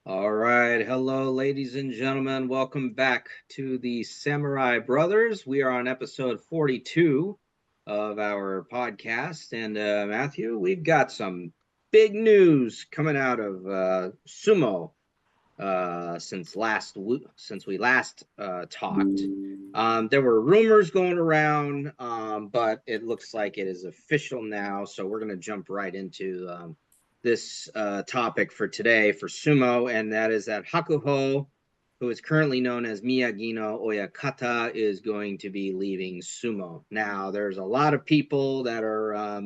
All right. Hello, ladies and gentlemen. Welcome back to the Samurai Brothers. We are on episode 42 of our podcast. And Matthew, we've got some big news coming out of Sumo since we last talked. There were rumors going around, but it looks like it is official now. So we're going to jump right into this topic for today for Sumo, and that is that Hakuho, who is currently known as Miyagino Oyakata, is going to be leaving Sumo. Now, there's a lot of people that are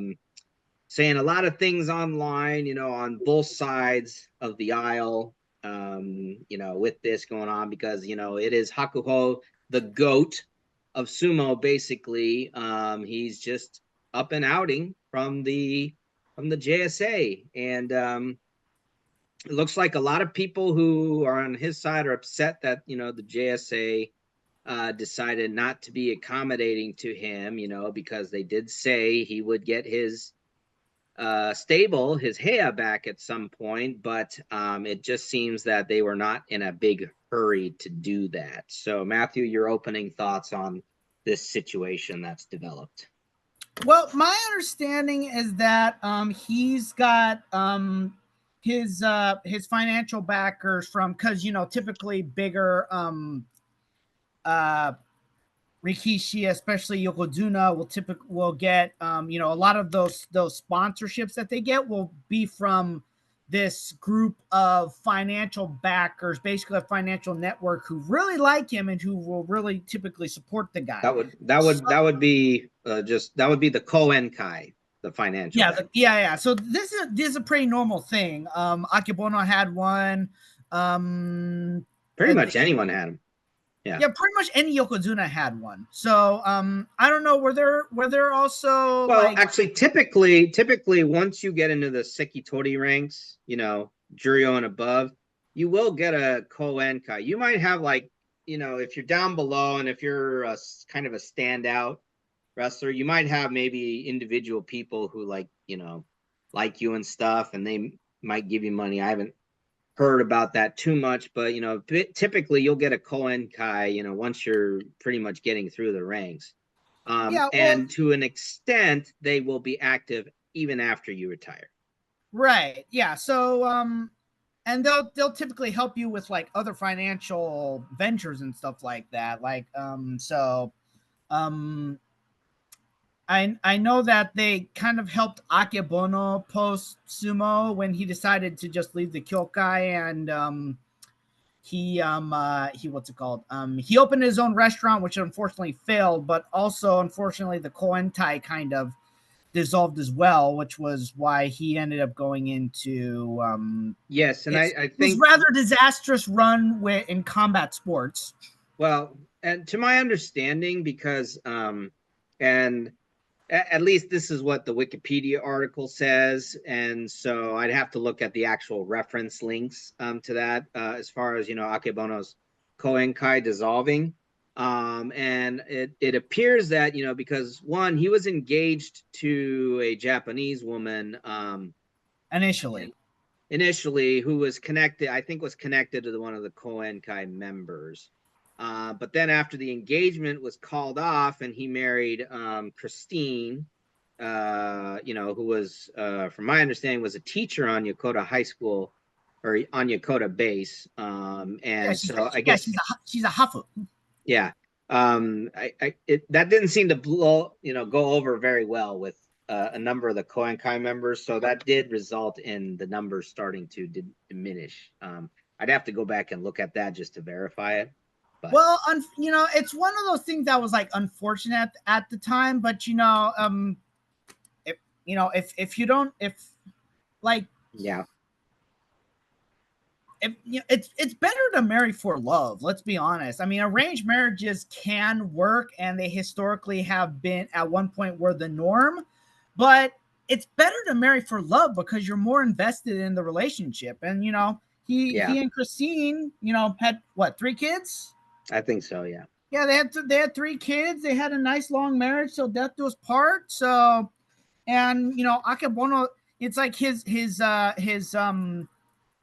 saying a lot of things online, on both sides of the aisle, with this going on, because, it is Hakuho, the GOAT of Sumo, basically. He's just up and outing from the JSA. And it looks like a lot of people who are on his side are upset that, the JSA decided not to be accommodating to him, because they did say he would get his stable, his Heya back at some point, but it just seems that they were not in a big hurry to do that. So, Matthew, your opening thoughts on this situation that's developed? Well, my understanding is that he's got his financial backers from, because typically bigger Rikishi, especially Yokozuna, will get a lot of those sponsorships that they get will be from this group of financial backers, basically a financial network who really like him and who will really typically support the guy. That would be the Koenkai, the financial. Yeah. So this is a pretty normal thing. Akebono had one. Pretty much anyone had them. Yeah, pretty much any Yokozuna had one. So I don't know. Were there also actually typically once you get into the Sekitori ranks, Juryo and above, you will get a Koenkai. You might have if you're down below and if you're kind of a standout wrestler, you might have maybe individual people who like you and stuff, and they might give you money. I haven't heard about that too much, but typically you'll get a Koenkai, once you're pretty much getting through the ranks. And to an extent, they will be active even after you retire. Right. Yeah. So and they'll typically help you with like other financial ventures and stuff like that. I know that they kind of helped Akebono post Sumo when he decided to just leave the Kyokai, and he what's it called? He opened his own restaurant, which unfortunately failed, but also unfortunately the Koentai kind of dissolved as well, which was why he ended up going into yes, and I think it's rather disastrous run in combat sports. Well, and to my understanding, because and at least this is what the Wikipedia article says, and so I'd have to look at the actual reference links to that as far as Akebono's Koenkai dissolving. And it appears that because one, he was engaged to a Japanese woman initially, who was connected to one of the Koenkai members. But then after the engagement was called off and he married Christine, who was, from my understanding, was a teacher on Yokota High School or on Yokota base. I guess she's a Hafu. Yeah. That didn't seem to go over very well with a number of the Koenkai members. So that did result in the numbers starting to diminish. I'd have to go back and look at that just to verify it. But. Well, it's one of those things that was like unfortunate at the time, but if you don't, it's better to marry for love. Let's be honest. I mean, arranged marriages can work, and they historically have been at one point were the norm, but it's better to marry for love because you're more invested in the relationship. And he and Christine, had what, 3 kids? I think so, yeah. Yeah, they had 3 kids. They had a nice long marriage till death do us part. So, and Akebono, it's like his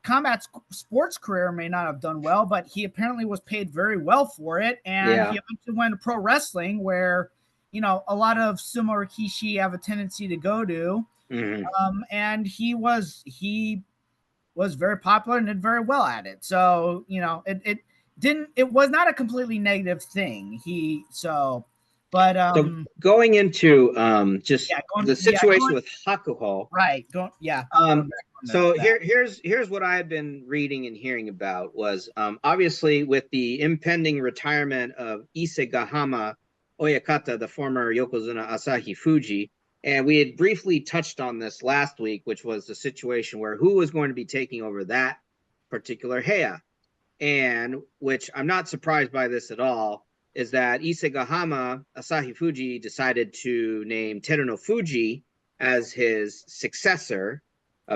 combat sports career may not have done well, but he apparently was paid very well for it. And he eventually went to pro wrestling, where, you know, a lot of sumo rikishi have a tendency to go to. And he was very popular and did very well at it. So, you know, it was not a completely negative thing. But so going into the situation with Hakuho, right? So here's what I've been reading and hearing about was obviously with the impending retirement of Isegahama Oyakata, the former Yokozuna Asahi Fuji, and we had briefly touched on this last week, which was the situation where who was going to be taking over that particular heya, and which I'm not surprised by this at all, is that Isegahama Asahi Fuji decided to name Teruno Fuji as his successor,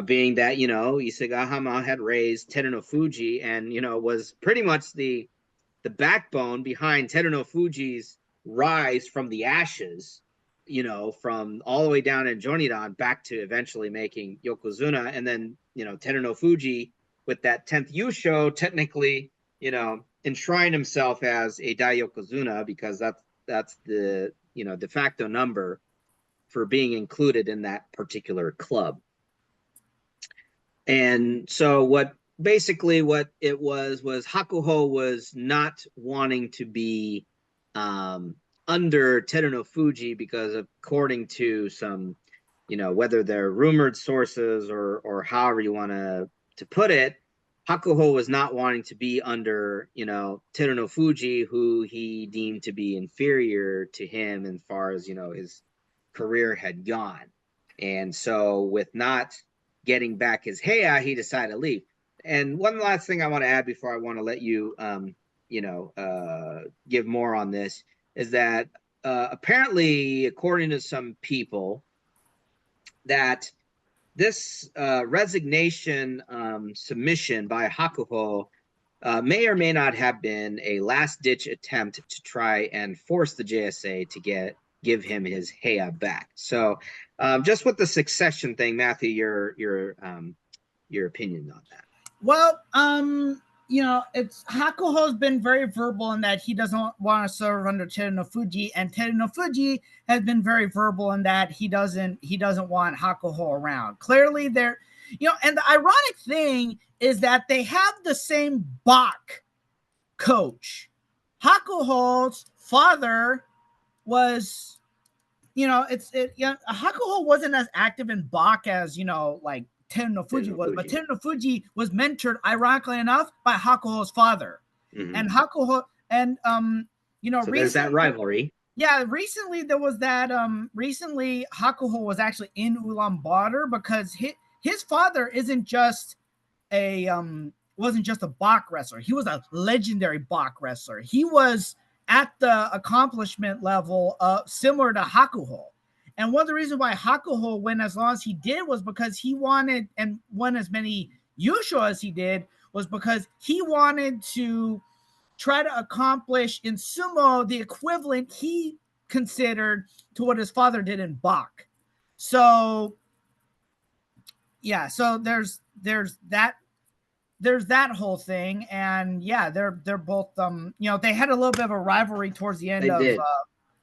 being that, you know, Isegahama had raised Teruno Fuji and, you know, was pretty much the backbone behind Teruno Fuji's rise from the ashes, you know, from all the way down in Jonidan back to eventually making Yokozuna. And then, you know, Teruno Fuji with that 10th Yusho technically, you know, enshrine himself as a Daiokozuna, because that's the, you know, de facto number for being included in that particular club. And so what it was Hakuho was not wanting to be under Teruno Fuji, because according to some, you know, whether they're rumored sources or however you want to put it, Hakuho was not wanting to be under, you know, Teruno Fuji, who he deemed to be inferior to him as far as, you know, his career had gone. And so with not getting back his heya, he decided to leave. And one last thing I want to add before I want to let you, give more on this is that apparently, according to some people, that this resignation submission by Hakuho may or may not have been a last-ditch attempt to try and force the JSA to give him his heya back. So, just with the succession thing, Matthew, your opinion on that? Well, you know, Hakuho's been very verbal in that he doesn't want to serve under Teruno Fuji, and Teruno Fuji has been very verbal in that he doesn't want Hakuho around. Clearly, they're, you know, and the ironic thing is that they have the same Bach coach. Hakuho's father was, you know, Hakuho wasn't as active in Bach as, you know, like Teruno Fuji was, but Teruno Fuji was mentored, ironically enough, by Hakuho's father. And Hakuho, and you know, so there's that rivalry. Yeah, recently there was that. Recently Hakuho was actually in Ulaanbaatar because his father wasn't just a Bach wrestler. He was a legendary Bach wrestler. He was at the accomplishment level similar to Hakuho. And one of the reasons why Hakuho went as long as he did was because he wanted, and won as many Yusho as he did, was because he wanted to try to accomplish in sumo the equivalent he considered to what his father did in Bach. So, yeah, so there's that whole thing, and yeah, they're both you know, they had a little bit of a rivalry towards the end of.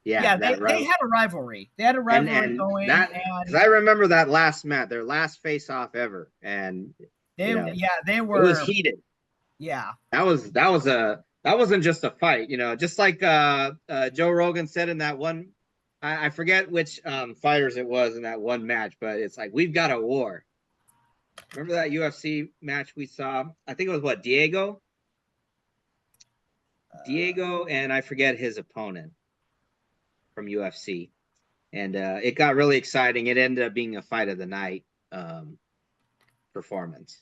They had a rivalry. They had a rivalry going. Because I remember that last match, their last face-off ever, and they were. It was heated. Yeah, that wasn't just a fight. You know, just like Joe Rogan said in that one. I forget which fighters it was in that one match, but it's like, we've got a war. Remember that UFC match we saw? I think it was Diego, and I forget his opponent from UFC, and it got really exciting. It ended up being a fight of the night performance.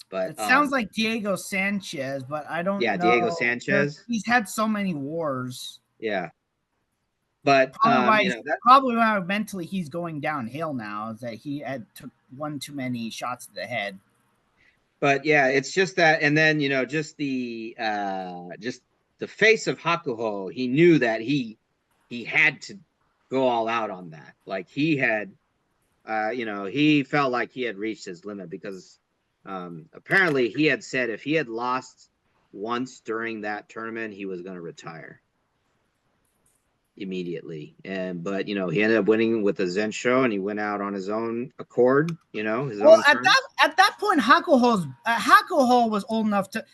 But it sounds like Diego Sanchez, but I don't know. Yeah, Diego Sanchez. He's had so many wars. Yeah. But probably why mentally he's going downhill now is that he took one too many shots to the head. But yeah, it's just that, and then, you know, just the face of Hakuho, he knew that he had to go all out on that. Like he had, he felt like he had reached his limit, because Apparently he had said if he had lost once during that tournament, he was going to retire immediately. But he ended up winning with the Zensho, and he went out on his own accord, his Well, own terms. at that point, Hakuho was old enough to.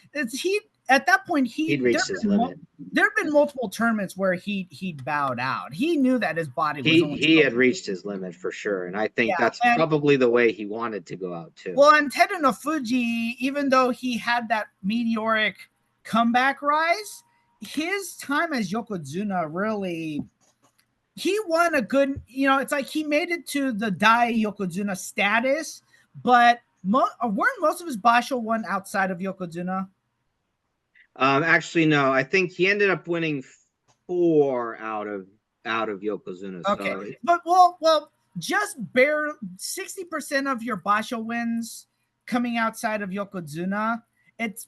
At that point He'd reached his limit. There have been multiple tournaments where he bowed out. He knew that his body was he had reached his limit for sure, and I think that's probably the way he wanted to go out too. Well, and Teru no Fuji, even though he had that meteoric comeback rise, his time as Yokozuna really, he won a good, it's like he made it to the Dai Yokozuna status, but weren't most of his Basho won outside of Yokozuna? Actually, no. I think he ended up winning 4 out of Yokozuna. Okay, so. But well, just bare 60% of your Basho wins coming outside of Yokozuna. It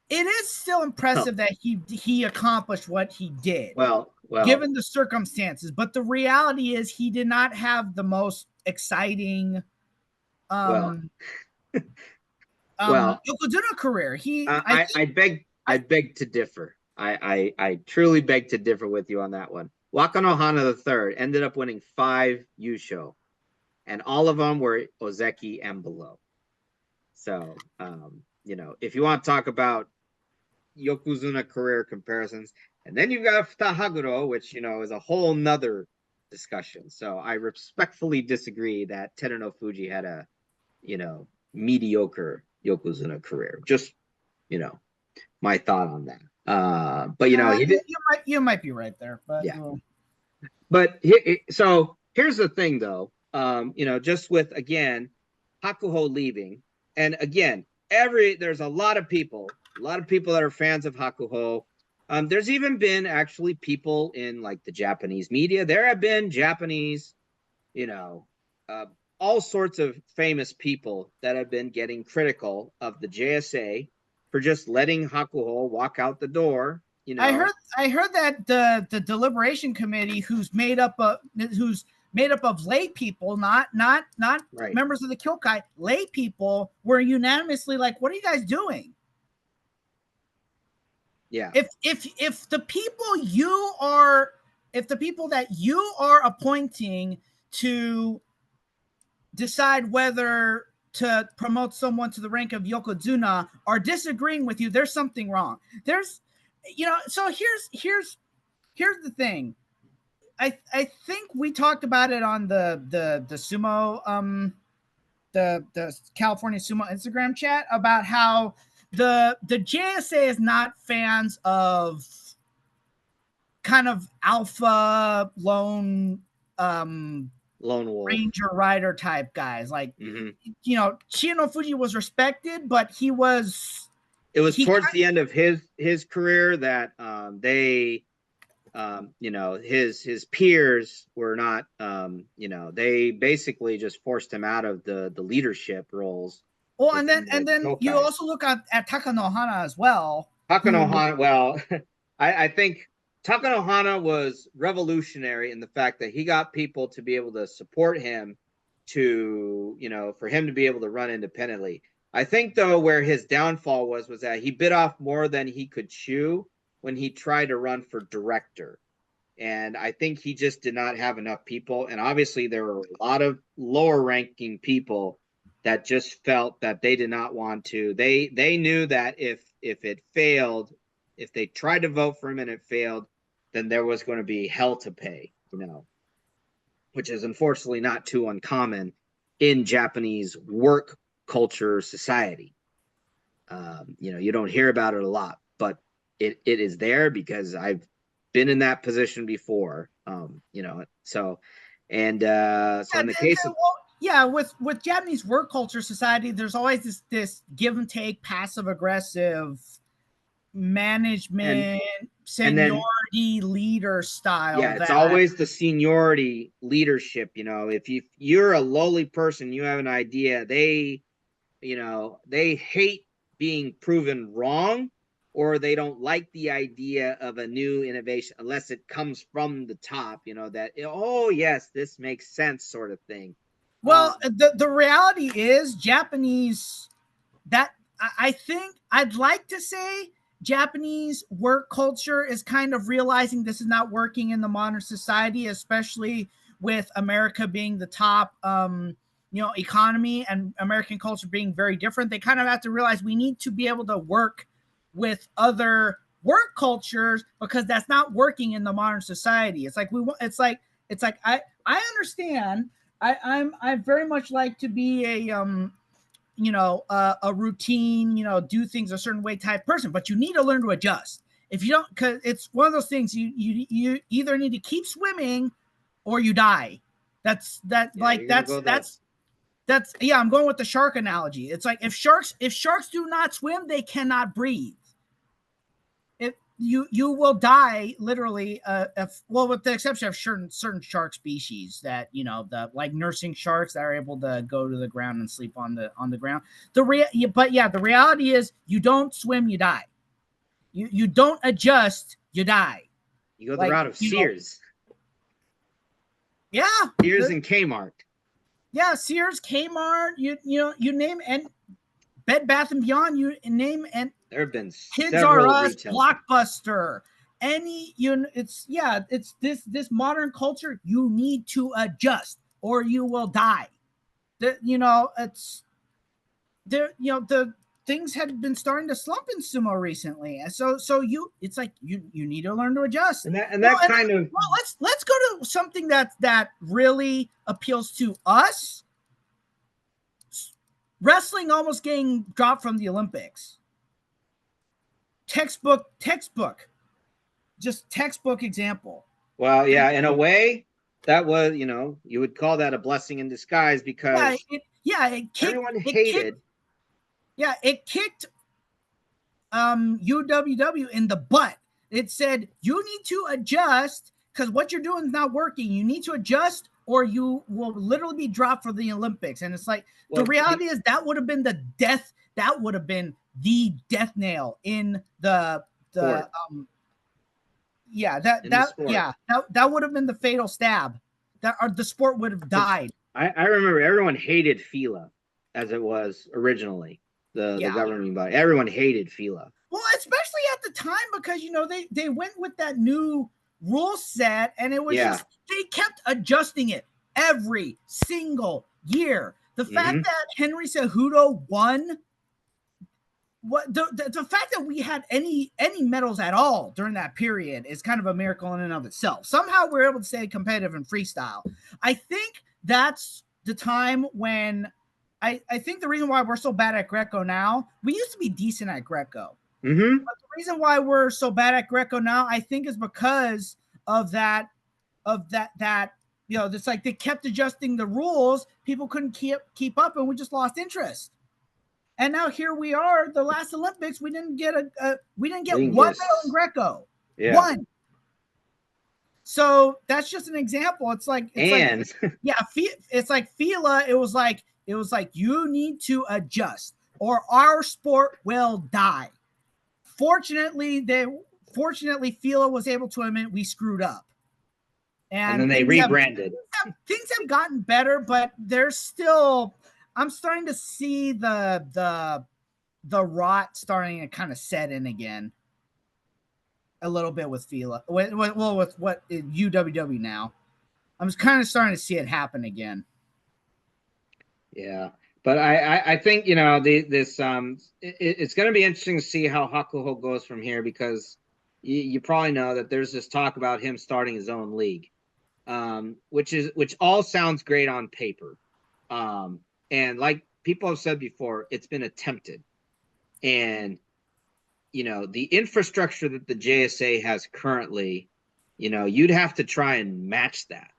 is still impressive that he accomplished what he did. Well, given the circumstances, but the reality is he did not have the most exciting Yokozuna career. I beg to differ. I truly beg to differ with you on that one. Wakano Hana III ended up winning 5 Yusho, and all of them were Ozeki and below. So, if you want to talk about Yokozuna career comparisons, and then you've got Futahaguro, which, is a whole nother discussion. So I respectfully disagree that Teru no Fuji had a, mediocre Yokozuna career. Just, my thought on that. But he did. You might be right there, but yeah. But so here's the thing, though. Just with again Hakuho leaving, and again there's a lot of people that are fans of Hakuho. There's even been actually people in like the Japanese media. There have been Japanese, all sorts of famous people that have been getting critical of the JSA for just letting Hakuho walk out the door. I heard that the deliberation committee, who's made up of lay people, not right. members of the Kyokai, lay people, were unanimously like, "What are you guys doing?" Yeah. If the people that you are appointing to decide whether to promote someone to the rank of Yokozuna are disagreeing with you, there's something wrong. So here's the thing. I think we talked about it on the Sumo the California Sumo Instagram chat about how the JSA is not fans of kind of alpha lone wolf ranger rider type guys. Like, Shinya no Fuji was respected, but it was towards the end of his career that they his peers were not they basically just forced him out of the leadership roles. Well, and then you also look at Takano Hana as well. Takano Hana, well, I think Takano Hana was revolutionary in the fact that he got people to be able to support him to, for him to be able to run independently. I think, though, where his downfall was that he bit off more than he could chew when he tried to run for director. And I think he just did not have enough people. And obviously there were a lot of lower ranking people that just felt that they did not want to. They knew that if it failed, if they tried to vote for him and it failed, then there was going to be hell to pay, which is unfortunately not too uncommon in Japanese work culture society. You don't hear about it a lot, but it is there because I've been in that position before. In the case of with Japanese work culture society, there's always this give and take, passive aggressive management, seniority leader style. Yeah, it's always the seniority leadership. If you're a lowly person, you have an idea, they hate being proven wrong, or they don't like the idea of a new innovation unless it comes from the top, that, oh yes, this makes sense sort of thing. Well, the reality is Japanese I think I'd like to say Japanese work culture is kind of realizing this is not working in the modern society, especially with America being the top economy and American culture being very different. They kind of have to realize we need to be able to work with other work cultures because that's not working in the modern society. It's like I understand. I very much like to be a routine, do things a certain way type person, but you need to learn to adjust. If you don't, because it's one of those things you either need to keep swimming or you die. That's I'm going with the shark analogy. It's like if sharks do not swim, they cannot breathe. You will die literally with the exception of certain shark species that the like nursing sharks that are able to go to the ground and sleep on the ground. The reality is you don't swim, you die. You don't adjust, you die. You go the route of Sears. Yeah, Sears and Kmart. Yeah, Sears, Kmart. You name, and Bed Bath and Beyond. You name, and there have been Kids Are Us, Blockbuster. It's this modern culture. You need to adjust, or you will die. The things had been starting to slump in sumo recently, and so it's like you need to learn to adjust. Let's go to something that really appeals to us. Wrestling almost getting dropped from the Olympics. Textbook example. Well, yeah, in a way that was, you would call that a blessing in disguise because everyone hated. It kicked UWW in the butt. It said you need to adjust because what you're doing is not working. You need to adjust or you will literally be dropped for the Olympics. And it's like the reality is that would have been the death. That would have been the death nail in that would have been the fatal stab. The sport would have died. I remember everyone hated FILA as it was originally. The governing body. Everyone hated FILA. Well, especially at the time because they went with that new rule set and it was just they kept adjusting it every single year. The fact that Henry Cejudo won, the fact that we had any medals at all during that period is kind of a miracle in and of itself. Somehow we're able to stay competitive in freestyle. I think that's the time when I think the reason why we're so bad at Greco now, we used to be decent at Greco. Mm-hmm. But the reason why we're so bad at Greco now, I think, is because of that. It's like they kept adjusting the rules. People couldn't keep up, and we just lost interest. And now here we are. The last Olympics, we didn't get one medal in Greco. Yeah. One. So that's just an example. It's like FILA. It was like you need to adjust or our sport will die. Fortunately, FILA was able to admit we screwed up. And then they rebranded. Things have gotten better, but there's still I'm starting to see the rot starting to kind of set in again. A little bit with FILA. With what UWW now. I'm just kind of starting to see it happen again. Yeah, but I think it's going to be interesting to see how Hakuho goes from here because you probably know that there's this talk about him starting his own league, which all sounds great on paper, and like people have said before, it's been attempted, and the infrastructure that the JSA has currently, you'd have to try and match that.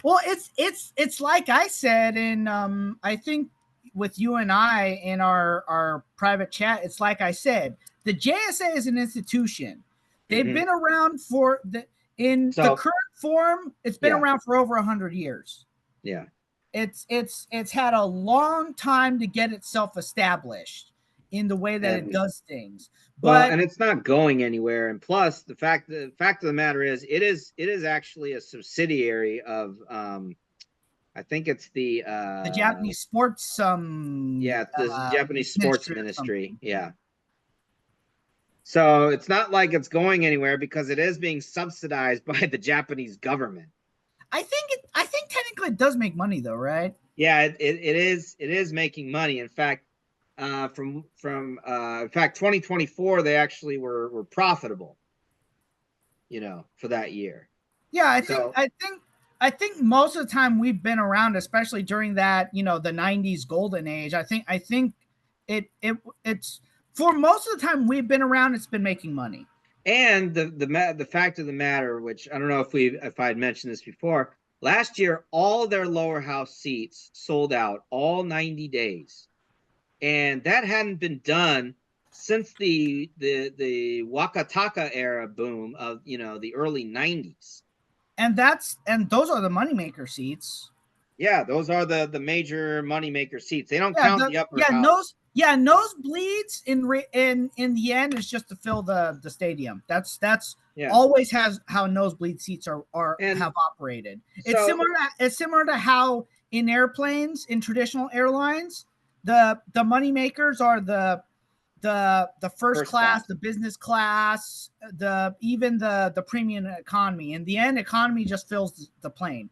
Well, it's like I said in I think with you and I in our private chat, it's like I said, the JSA is an institution. They've been around the current form, it's been around for over 100 years. Yeah. It's had a long time to get itself established in the way that it does things. And it's not going anywhere. And plus, the fact of the matter is, it is actually a subsidiary of, I I think it's the Japanese sports yeah, the Japanese sports ministry. something. Yeah. So it's not like it's going anywhere because it is being subsidized by the Japanese government. I think technically it does make money though, right? Yeah, it is making money. In fact, in fact 2024 they actually were profitable, for that year. Yeah, So I think most of the time we've been around, especially during that, the 90s golden age. I think it's for most of the time we've been around, it's been making money. and the fact of the matter, which I don't know if I had mentioned this before, last year all their lower house seats sold out all 90 days. And that hadn't been done since the Wakataka era boom of the early 90s. And those are the moneymaker seats. Yeah, those are the major moneymaker seats. They don't Yeah, count the upper house. Nosebleeds in the end is just to fill the stadium. That's Yeah. always has how nosebleed seats have operated. It's similar to how in airplanes, in traditional airlines, the money makers are the first class, the business class, even the premium economy. In the end, economy just fills the plane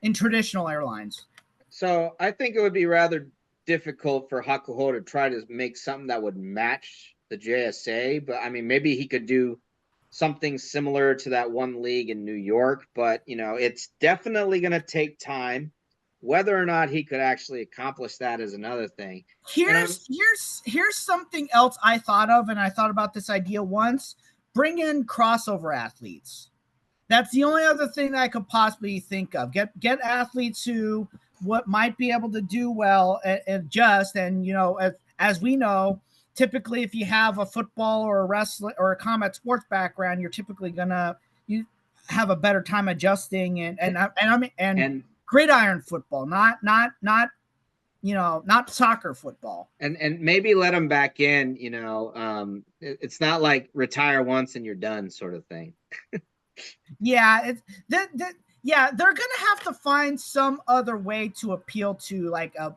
in traditional airlines. So I think it would be rather difficult for Hakuho to try to make something that would match the JSA, but I mean maybe he could do something similar to that one league in New York, but it's definitely going to take time. Whether or not he could actually accomplish that is another thing. Here's something else I thought of, and I thought about this idea once. Bring in crossover athletes. That's the only other thing that I could possibly think of. Get athletes who what might be able to do well and as we know, typically if you have a football or a wrestling or a combat sports background, you're typically gonna have a better time adjusting and gridiron football, not soccer football. And maybe let them back in. It's not like retire once and you're done sort of thing. Yeah, they're gonna have to find some other way to appeal to and then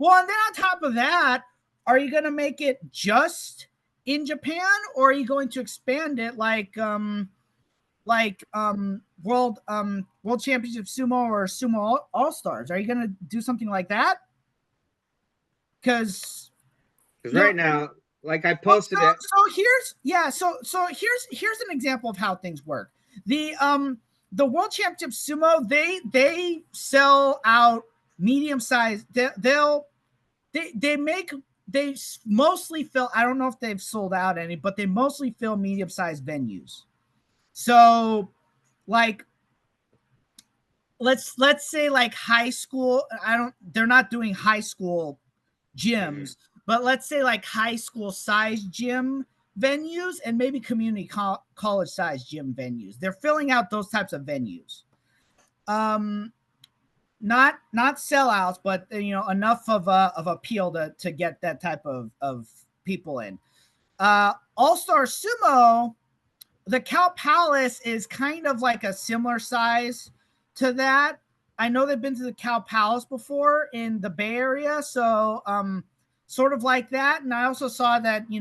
on top of that, are you gonna make it just in Japan, or are you going to expand it World Championship Sumo or Sumo All Stars? Are you gonna do something like that? Because right now, like I posted it. So here's an example of how things work. The World Championship Sumo, they sell out medium size. They mostly fill. I don't know if they've sold out any, but they mostly fill medium sized venues. So let's say high school. They're not doing high school gyms, but let's say high school size gym venues and maybe community college size gym venues. They're filling out those types of venues. Not sellouts, but enough of appeal to get that type of people in. All-Star Sumo, the Cow Palace is kind of like a similar size to that. I know they've been to the Cow Palace before in the Bay Area, so sort of like that. And I also saw that they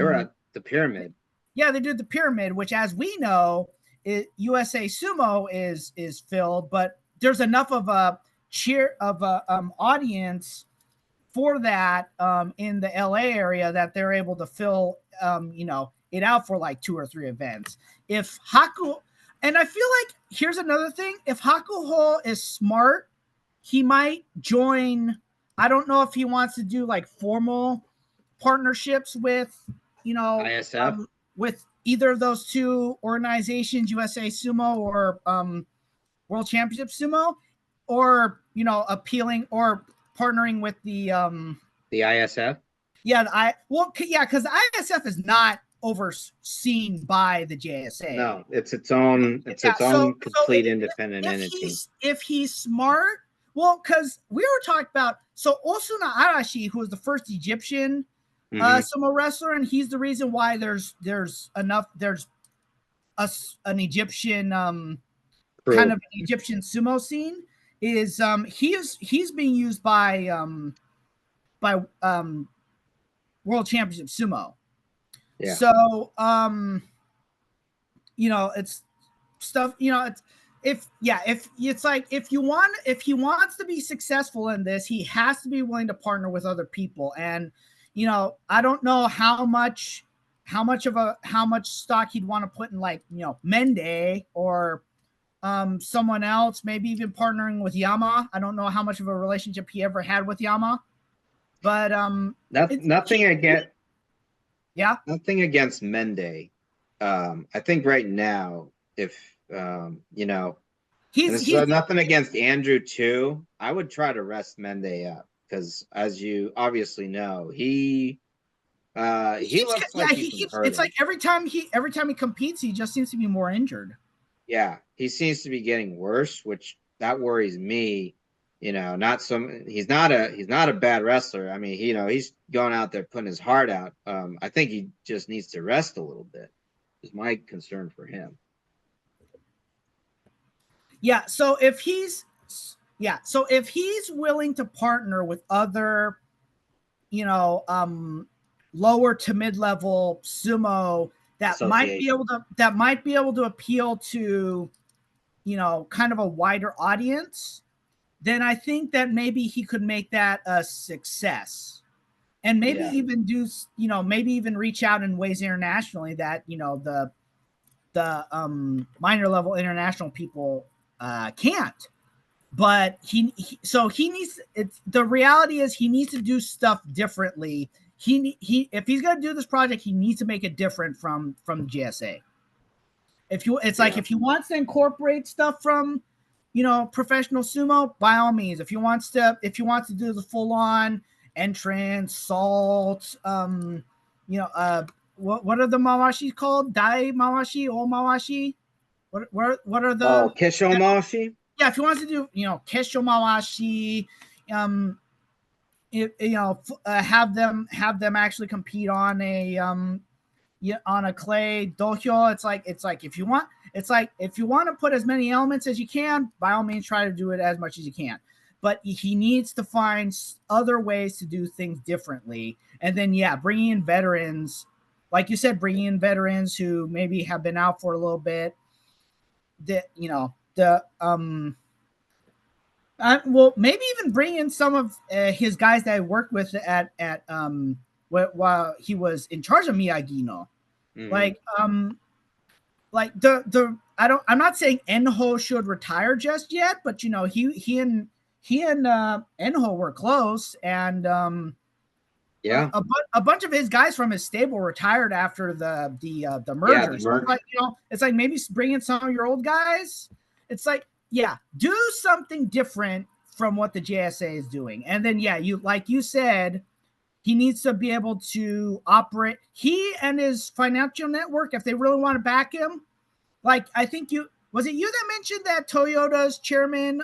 were at the Pyramid. Yeah, they did the Pyramid, which, as we know, USA Sumo is filled, but there's enough of a audience for that in the LA area that they're able to fill it out for 2 or 3 events. If Haku, and I feel like here's another thing, if Hakuho is smart, he might join. I don't know if he wants to do formal partnerships with ISF, with either of those two organizations, USA Sumo or World Championship Sumo, or appealing or partnering with the ISF. Because the ISF is not overseen by the JSA. No, it's its own complete independent entity. If he's smart, because we were talking about Osuna Arashi, who was the first Egyptian sumo wrestler, and he's the reason why there's an Egyptian kind of an Egyptian sumo scene. is he's being used by World Championship Sumo. Yeah. So it's stuff, it's if it's like if he wants to be successful in this, he has to be willing to partner with other people. And I don't know how much stock he'd want to put in, like, Mende or someone else, maybe even partnering with Yama. I don't know how much of a relationship he ever had with Yama, but nothing against yeah, nothing against Mende. I think right now, if and he's nothing against Andrew too, I would try to rest Mende up, because as you obviously know, he looks like he's been hurting. It's like every time he competes, he just seems to be more injured. Yeah, he seems to be getting worse, which that worries me. He's not a bad wrestler. I mean, he's going out there putting his heart out. I think he just needs to rest a little bit. Is my concern for him. Yeah, so if he's willing to partner with other, lower to mid-level sumo that might be able to appeal to, kind of a wider audience, then I think that maybe he could make that a success. And maybe even do, maybe even reach out in ways internationally that, the minor level international people can't. But he needs, the reality is he needs to do stuff differently. If he's going to do this project, he needs to make it different from the GSA. Like if he wants to incorporate stuff from, professional sumo, by all means. If he wants to do the full on entrance, salt, what are the mawashi called? Dai mawashi, o mawashi? What are the Kesho mawashi? Yeah, if he wants to do, kesho mawashi, have them actually compete on a clay dohyo. It's like if you want to put as many elements as you can, by all means try to do it as much as you can. But he needs to find other ways to do things differently. And then bringing in veterans, like you said, who maybe have been out for a little bit. Well, maybe even bring in some of his guys that I worked with at while he was in charge of Miyagi-No. Mm-hmm. I'm not saying Enho should retire just yet, but he and Enho were close, and a bunch of his guys from his stable retired after the merger. Yeah, so it's like maybe bring in some of your old guys. It's like, do something different from what the JSA is doing. And then, like you said, he needs to be able to operate. He and his financial network, if they really want to back him, like I think was it you that mentioned that Toyota's chairman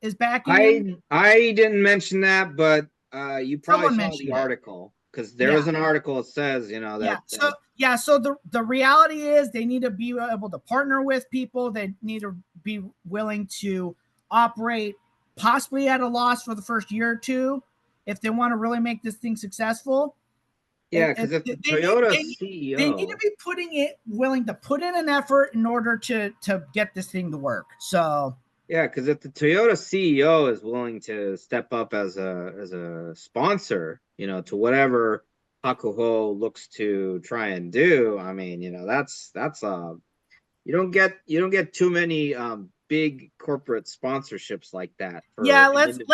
is backing him? I didn't mention that, but you probably saw the article, because there was an article that says, that. So the reality is they need to be able to partner with people. They need to be willing to operate possibly at a loss for the first year or two if they want to really make this thing successful. Yeah, because if the Toyota CEO, they need to be willing to put in an effort in order to get this thing to work. So because if the Toyota CEO is willing to step up as a sponsor, to whatever Hakuho looks to try and do, I mean, that's you don't get too many big corporate sponsorships like that. Let's be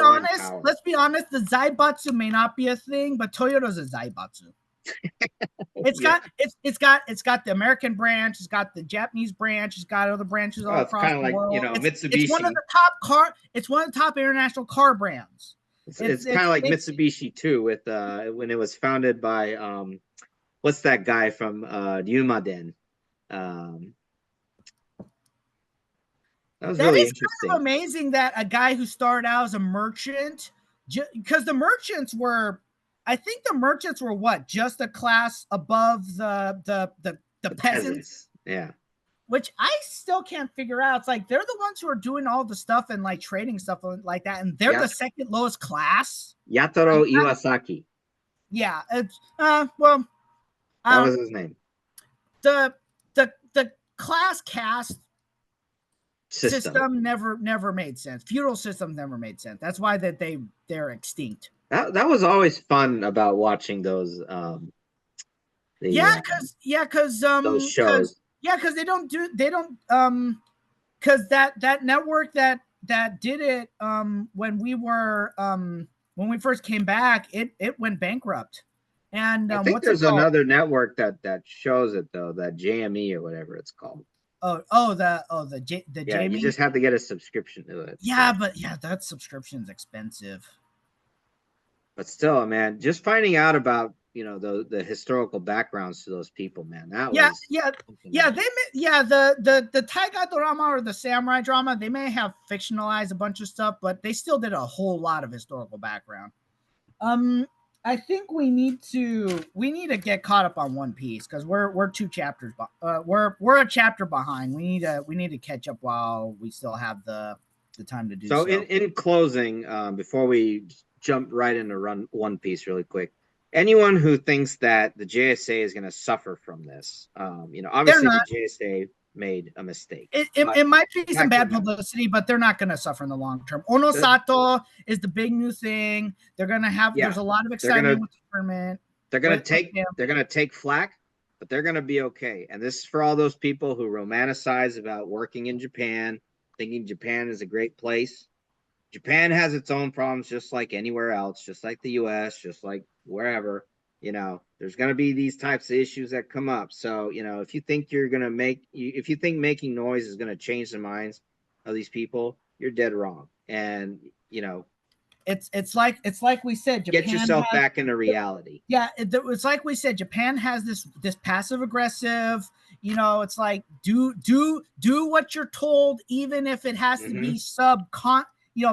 honest. Power. Let's be honest. The Zaibatsu may not be a thing, but Toyota's a Zaibatsu. It's got the American branch, it's got the Japanese branch, it's got other branches all across the world. Mitsubishi. It's one of the top international car brands. It's kind of like Mitsubishi too, with when it was founded by what's that guy from Yumaden? That was really interesting. Kind of amazing that a guy who started out as a merchant, because the merchants were what, just a class above the peasants. Yeah. which I still can't figure out. It's like they're the ones who are doing all the stuff and like trading stuff like that, and they're the second lowest class. Yatoro Iwasaki. Yeah, it's well, that was his name. The class caste system never made sense. Feudal systems never made sense. That's why they're extinct. That was always fun about watching those. Because those shows. Because because that network that did it when we first came back, it went bankrupt. And I think there's another network that shows it though, that JME or whatever it's called. The JME. You just have to get a subscription to it. Yeah, but that subscription's expensive. But still, man, just finding out about the historical backgrounds to those people, man. The Taiga drama or the samurai drama, they may have fictionalized a bunch of stuff, but they still did a whole lot of historical background. I think we need to get caught up on One Piece because we're 2 chapters. We're a chapter behind. We need to catch up while we still have the time to do so. In closing, before we jump right into One Piece really quick, anyone who thinks that the JSA is going to suffer from this, obviously the JSA made a mistake. It might be some bad publicity, but they're not going to suffer in the long term. Onosato is the big new thing. They're going to have. There's a lot of excitement with the tournament. They're going to take flack, but they're going to be okay. And this is for all those people who romanticize about working in Japan, thinking Japan is a great place. Japan has its own problems, just like anywhere else, just like the U.S., just like wherever. There's going to be these types of issues that come up. So, if you think making noise is going to change the minds of these people, you're dead wrong. And, it's like we said, Japan get yourself back into reality. Yeah. It's like we said, Japan has this passive aggressive, it's like, do what you're told, even if it has to be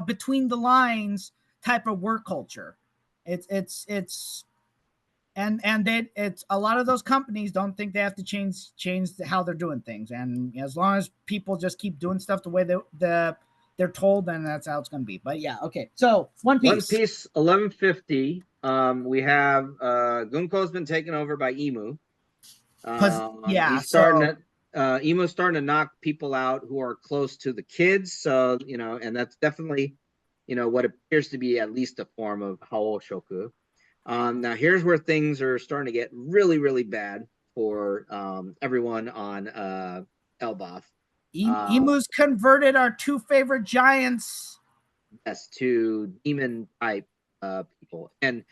between the lines type of work culture. It's a lot of those companies don't think they have to change how they're doing things. And as long as people just keep doing stuff the way they're told, then that's how it's going to be. But yeah. Okay. So One Piece 1150. We have, Gunko's been taken over by Imu. Imu's starting to knock people out who are close to the kids. So, and that's definitely, what appears to be at least a form of Hao Shoku. Now here's where things are starting to get really, really bad for everyone on Elbaf. Imu's converted our 2 favorite giants. Yes, to demon type people. And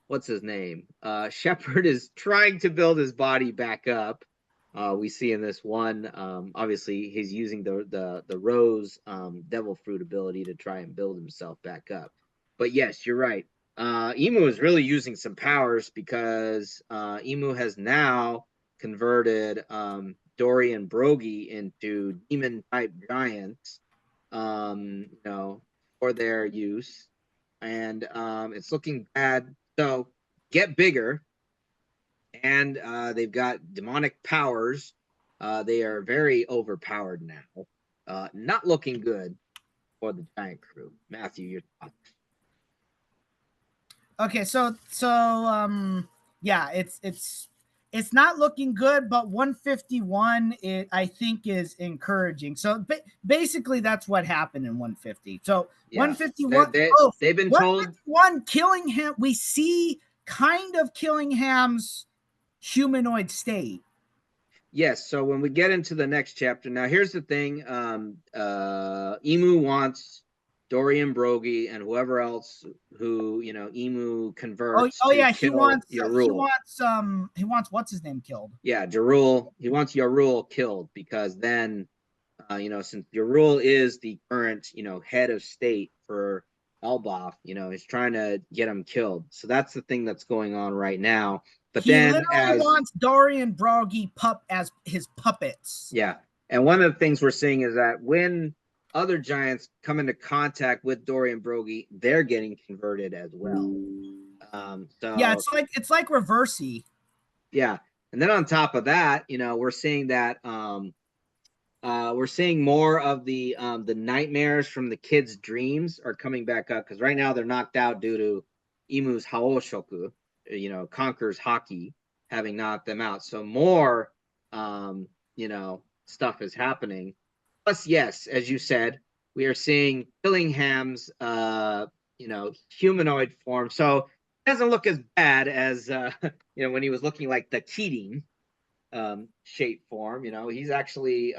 what's his name? Shepard is trying to build his body back up. We see in this one, obviously he's using the rose devil fruit ability to try and build himself back up. But yes, you're right. Imu is really using some powers because Imu has now converted Dory and Brogy into demon type giants, for their use, and it's looking bad. So get bigger, and they've got demonic powers. They are very overpowered now. Not looking good for the giant crew. Matthew, your thoughts? Okay, so it's not looking good, but 151 I think is encouraging. So basically that's what happened in 150. So 151 they've been told Killingham, we see kind of Killingham's humanoid state. Yes, so when we get into the next chapter, now here's the thing, Imu wants Dorian Brogy and whoever else who Imu converts. He wants what's his name killed. Yeah, Jarul. He wants Yarul killed because then, since Yarul is the current head of state for Elbaf, he's trying to get him killed. So that's the thing that's going on right now. But he literally wants Dorian Brogy as his puppets. Yeah, and one of the things we're seeing is that when other giants come into contact with Dorian Brogy, they're getting converted as well. It's like Reversey. Yeah, And then on top of that, we're seeing that we're seeing more of the nightmares from the kids' dreams are coming back up, because right now they're knocked out due to Imu's Haoshoku, Conqueror's Haki, having knocked them out. So more, stuff is happening. Plus, yes, as you said, we are seeing Billingham's, humanoid form. So it doesn't look as bad as, when he was looking like the Keating shape form. He's actually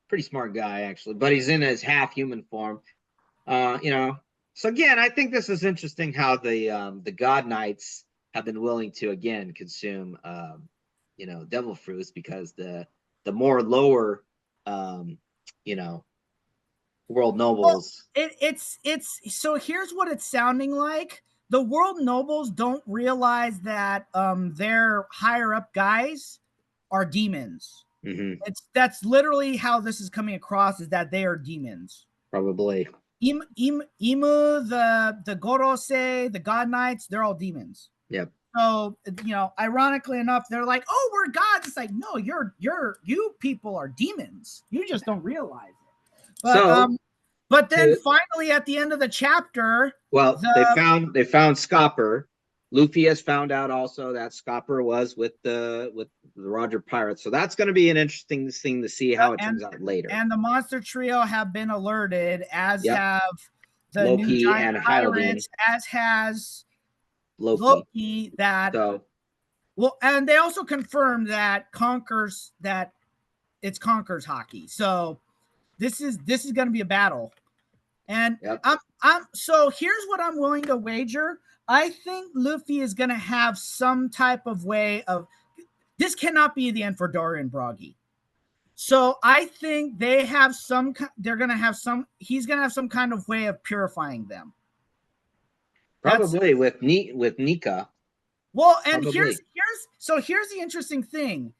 pretty smart guy, actually, but he's in his half human form. So again, I think this is interesting how the God Knights have been willing to again consume devil fruits, because the more lower world nobles. Well, it's so here's what it's sounding like. The world nobles don't realize that their higher up guys are demons. Mm-hmm. That's literally how this is coming across, is that they are demons. Probably. Imu, the Gorose, the God Knights, they're all demons. Yep. So ironically enough, they're like, "Oh, we're gods." It's like, no, you people are demons. You just don't realize it. But then finally at the end of the chapter, they found Scopper. Luffy has found out also that Scopper was with the Roger Pirates. So that's going to be an interesting thing to see how it turns out later. And the monster trio have been alerted, as have the Loki new giant and pirates, as has Loki. And they also confirmed that it's Conqueror's Haki. So this is going to be a battle. And so here's what I'm willing to wager. I think Luffy is going to have some type of way of, this cannot be the end for Dory and Broggy. So I think he's going to have some kind of way of purifying them. Probably with Nika. Well, and here's the interesting thing.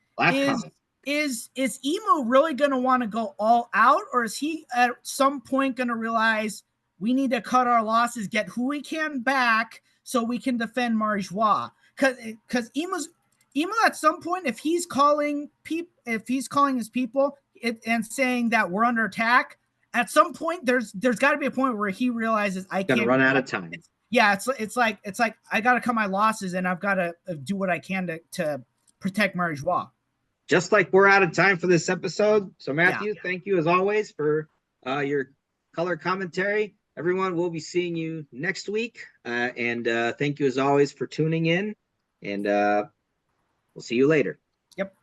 Is Emu really going to want to go all out, or is he at some point going to realize we need to cut our losses, get who we can back so we can defend Marijois? Because Emu at some point, if he's calling his people and saying that we're under attack, at some point there's got to be a point where he realizes I can't run out of time. It's like I got to cut my losses, and I've got to do what I can to protect Marijois. Just like we're out of time for this episode. So Matthew, thank you as always for your color commentary. Everyone, we'll be seeing you next week. And thank you as always for tuning in. And we'll see you later. Yep.